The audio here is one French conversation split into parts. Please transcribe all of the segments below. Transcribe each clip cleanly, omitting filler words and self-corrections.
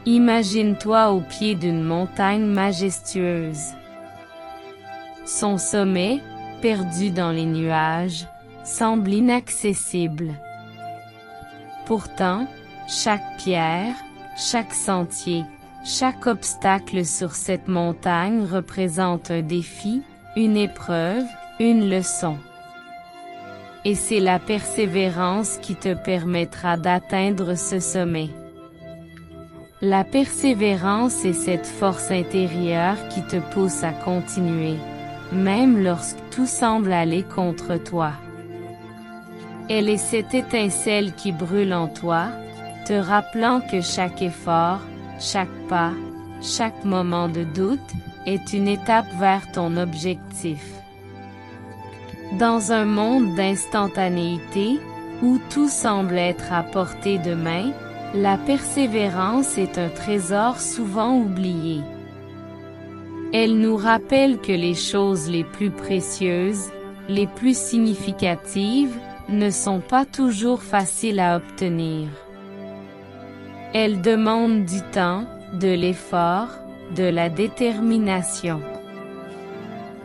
Imagine-toi au pied d'une montagne majestueuse. Son sommet, perdu dans les nuages, semble inaccessible. Pourtant, chaque pierre, chaque sentier, chaque obstacle sur cette montagne représente un défi, une épreuve, une leçon. Et c'est la persévérance qui te permettra d'atteindre ce sommet. La persévérance est cette force intérieure qui te pousse à continuer, même lorsque tout semble aller contre toi. Elle est cette étincelle qui brûle en toi, te rappelant que chaque effort, chaque pas, chaque moment de doute, est une étape vers ton objectif. Dans un monde d'instantanéité, où tout semble être à portée de main, la persévérance est un trésor souvent oublié. Elle nous rappelle que les choses les plus précieuses, les plus significatives, ne sont pas toujours faciles à obtenir. Elles demandent du temps, de l'effort, de la détermination.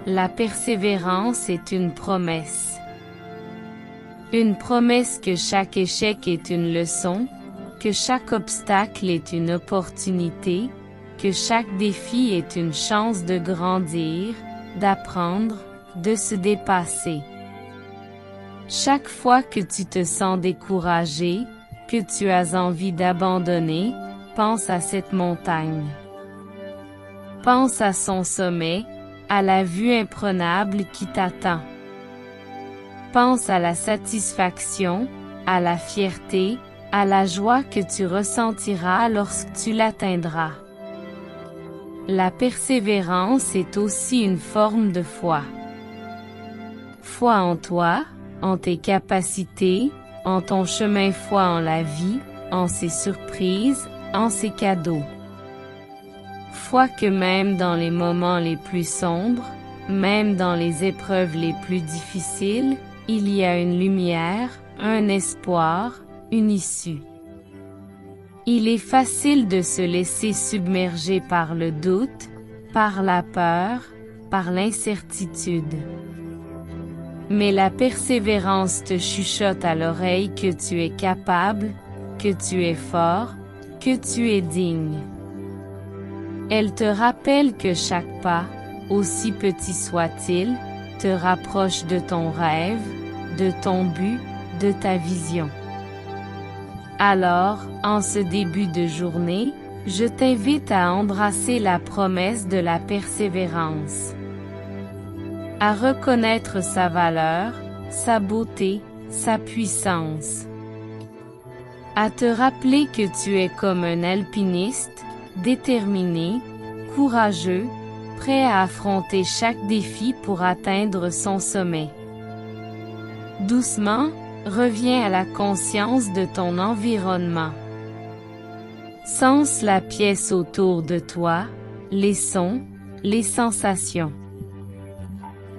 La persévérance est une promesse. Une promesse que chaque échec est une leçon, que chaque obstacle est une opportunité, que chaque défi est une chance de grandir, d'apprendre, de se dépasser. Chaque fois que tu te sens découragé, que tu as envie d'abandonner, pense à cette montagne. Pense à son sommet, à la vue imprenable qui t'attend. Pense à la satisfaction, à la fierté, à la joie que tu ressentiras lorsque tu l'atteindras. La persévérance est aussi une forme de foi. Foi en toi, en tes capacités, en ton chemin, foi en la vie, en ses surprises, en ses cadeaux. Foi que même dans les moments les plus sombres, même dans les épreuves les plus difficiles, il y a une lumière, un espoir, une issue. Il est facile de se laisser submerger par le doute, par la peur, par l'incertitude. Mais la persévérance te chuchote à l'oreille que tu es capable, que tu es fort, que tu es digne. Elle te rappelle que chaque pas, aussi petit soit-il, te rapproche de ton rêve, de ton but, de ta vision. Alors, en ce début de journée, je t'invite à embrasser la promesse de la persévérance. À reconnaître sa valeur, sa beauté, sa puissance. À te rappeler que tu es comme un alpiniste, déterminé, courageux, prêt à affronter chaque défi pour atteindre son sommet. Doucement, reviens à la conscience de ton environnement. Sens la pièce autour de toi, les sons, les sensations.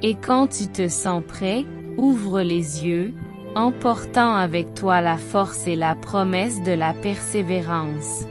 Et quand tu te sens prêt, ouvre les yeux, emportant avec toi la force et la promesse de la persévérance.